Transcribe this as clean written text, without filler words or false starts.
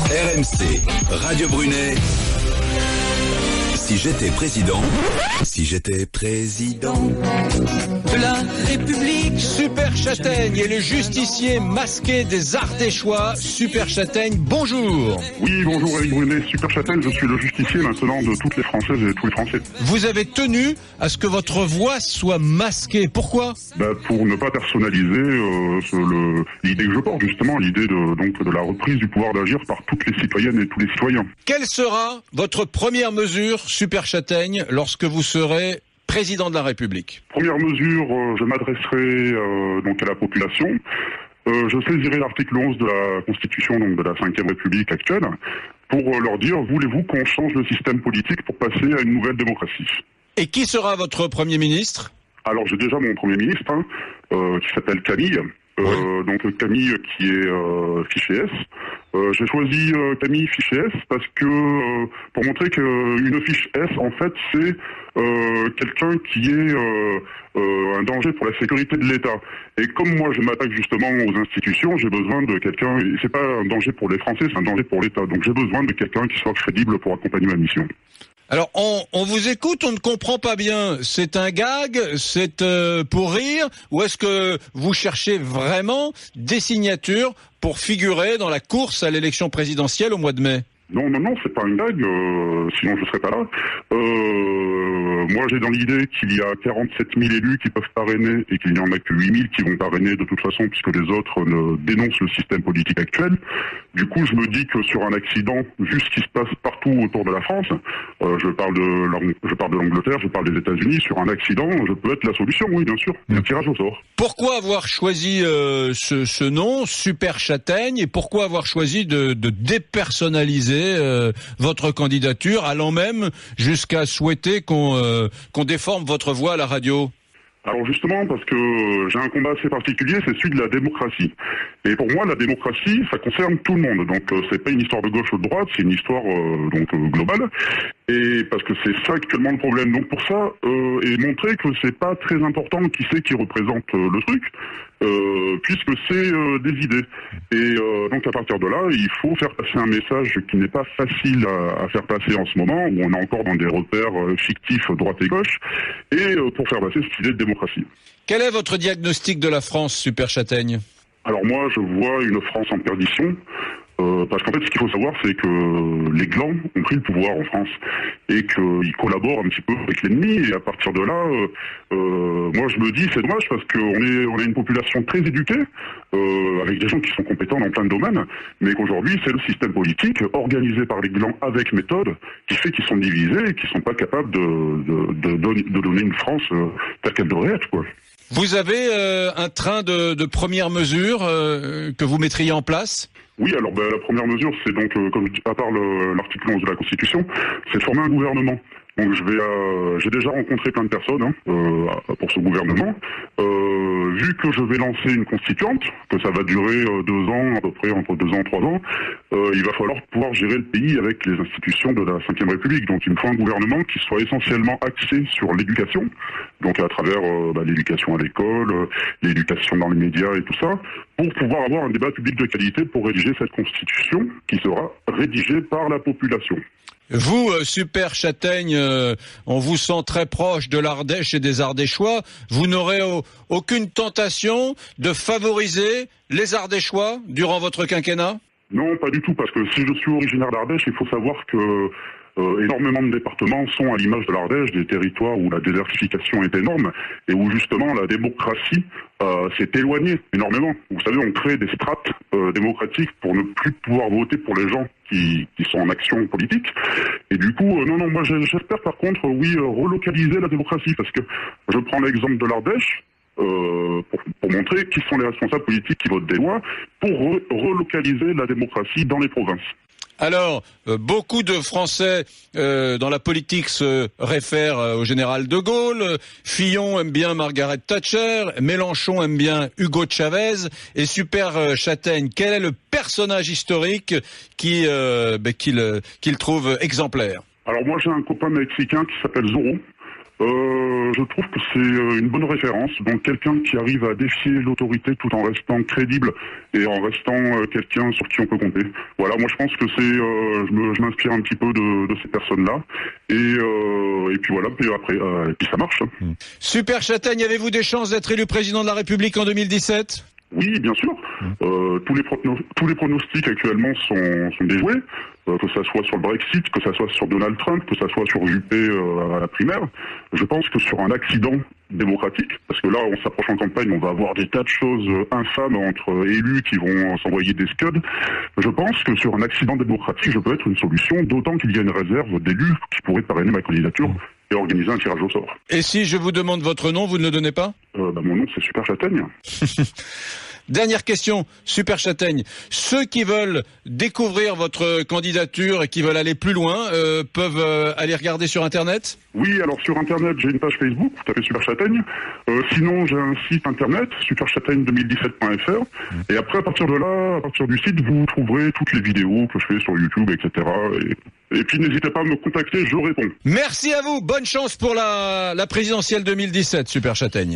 RMC, Radio Brunet. Si j'étais président de la République. Super Châtaigne et le justicier masqué des Ardéchois. Super Châtaigne, bonjour. Oui, bonjour Eric Brunet, Super Châtaigne, je suis le justicier maintenant de toutes les Françaises et tous les Français. Vous avez tenu à ce que votre voix soit masquée. Pourquoi ? Pour ne pas personnaliser l'idée que je porte, justement, l'idée de la reprise du pouvoir d'agir par toutes les citoyennes et tous les citoyens. Quelle sera votre première mesure, Super Châtaigne, lorsque vous serez président de la République ? Première mesure, je m'adresserai à la population. Je saisirai l'article 11 de la Constitution, donc de la 5e République actuelle, pour leur dire, voulez-vous qu'on change le système politique pour passer à une nouvelle démocratie ? Et qui sera votre Premier ministre ? Alors j'ai déjà mon Premier ministre, qui s'appelle Camille. Donc Camille qui est fiché S. J'ai choisi Camille fiché S parce que pour montrer qu'une fiche S en fait c'est quelqu'un qui est un danger pour la sécurité de l'État. Et comme moi je m'attaque justement aux institutions, j'ai besoin de quelqu'un, et c'est pas un danger pour les Français, c'est un danger pour l'État. Donc j'ai besoin de quelqu'un qui soit crédible pour accompagner ma mission. Alors, on vous écoute, on ne comprend pas bien. C'est un gag, c'est pour rire, ou est-ce que vous cherchez vraiment des signatures pour figurer dans la course à l'élection présidentielle au mois de mai ? Non, c'est pas un gag, sinon je serais pas là. Moi j'ai dans l'idée qu'il y a 47 000 élus qui peuvent parrainer et qu'il n'y en a que 8 000 qui vont parrainer de toute façon puisque les autres dénoncent le système politique actuel. Du coup je me dis que sur un accident, vu ce qui se passe partout autour de la France, je parle de l'Angleterre, je parle des États-Unis, sur un accident, je peux être la solution, oui bien sûr, un tirage au sort. Pourquoi avoir choisi ce nom, Super Châtaigne, et pourquoi avoir choisi de dépersonnaliser votre candidature, allant même jusqu'à souhaiter qu'on déforme votre voix à la radio ? Alors justement, parce que j'ai un combat assez particulier, c'est celui de la démocratie. Et pour moi, la démocratie, ça concerne tout le monde. Donc c'est pas une histoire de gauche ou de droite, c'est une histoire globale. Et parce que c'est ça actuellement le problème. Donc pour ça, et montrer que c'est pas très important qui c'est qui représente le truc, puisque c'est des idées. Et donc à partir de là, il faut faire passer un message qui n'est pas facile à faire passer en ce moment, où on est encore dans des repères fictifs droite et gauche, et pour faire passer cette idée de démocratie. Quel est votre diagnostic de la France, Super Châtaigne ? Alors moi, je vois une France en perdition. Parce qu'en fait, ce qu'il faut savoir, c'est que les glands ont pris le pouvoir en France et qu'ils collaborent un petit peu avec l'ennemi. Et à partir de là, moi je me dis, c'est dommage parce qu'on est une population très éduquée, avec des gens qui sont compétents dans plein de domaines, mais qu'aujourd'hui, c'est le système politique organisé par les glands avec méthode qui fait qu'ils sont divisés et qu'ils sont pas capables de donner une France telle qu'elle devrait être, quoi. Vous avez un train de premières mesures que vous mettriez en place ? Oui, alors la première mesure, c'est donc, à part l'article 11 de la Constitution, c'est de former un gouvernement. Donc j'ai déjà rencontré plein de personnes pour ce gouvernement. Vu que je vais lancer une constituante, que ça va durer 2 ans, à peu près entre 2 ans et 3 ans, il va falloir pouvoir gérer le pays avec les institutions de la 5e République. Donc il me faut un gouvernement qui soit essentiellement axé sur l'éducation, donc à travers l'éducation à l'école, l'éducation dans les médias et tout ça, pour pouvoir avoir un débat public de qualité pour rédiger cette constitution qui sera rédigée par la population. Vous, Super Châtaigne, on vous sent très proche de l'Ardèche et des Ardéchois. Vous n'aurez aucune tentation de favoriser les Ardéchois durant votre quinquennat ? Non, pas du tout, parce que si je suis originaire d'Ardèche, il faut savoir que énormément de départements sont à l'image de l'Ardèche, des territoires où la désertification est énorme et où justement la démocratie s'est éloignée énormément. Vous savez, on crée des strates démocratiques pour ne plus pouvoir voter pour les gens qui sont en action politique. Et du coup, moi j'espère par contre, relocaliser la démocratie, parce que je prends l'exemple de l'Ardèche, pour montrer qui sont les responsables politiques qui votent des lois, pour relocaliser la démocratie dans les provinces. Alors, beaucoup de Français dans la politique se réfèrent au général de Gaulle. Fillon aime bien Margaret Thatcher. Mélenchon aime bien Hugo Chavez. Et Super Châtaigne, quel est le personnage historique qu'il trouve exemplaire ? Alors moi j'ai un copain mexicain qui s'appelle Zorro. Je trouve que c'est une bonne référence. Donc quelqu'un qui arrive à défier l'autorité tout en restant crédible et en restant quelqu'un sur qui on peut compter. Voilà, moi je pense que je m'inspire un petit peu de ces personnes-là. Et puis voilà, puis après, et puis ça marche. Super Châtaigne, avez-vous des chances d'être élu président de la République en 2017 ? Oui, bien sûr. Tous les pronostics actuellement sont déjoués, que ça soit sur le Brexit, que ça soit sur Donald Trump, que ça soit sur Juppé à la primaire. Je pense que sur un accident démocratique, parce que là, on s'approche en campagne, on va avoir des tas de choses infâmes entre élus qui vont s'envoyer des scuds. Je pense que sur un accident démocratique, je peux être une solution, d'autant qu'il y a une réserve d'élus qui pourraient parrainer ma candidature et organiser un tirage au sort. Et si je vous demande votre nom, vous ne le donnez pas ? Mon nom, c'est Super Châtaigne. Dernière question, Super Châtaigne. Ceux qui veulent découvrir votre candidature et qui veulent aller plus loin peuvent aller regarder sur Internet ? Oui, alors sur Internet, j'ai une page Facebook, vous tapez Super Châtaigne. Sinon, j'ai un site Internet, superchâtaigne2017.fr. Et après, à partir de là, à partir du site, vous trouverez toutes les vidéos que je fais sur YouTube, etc. Et puis, n'hésitez pas à me contacter, je réponds. Merci à vous, bonne chance pour la présidentielle 2017, Super Châtaigne.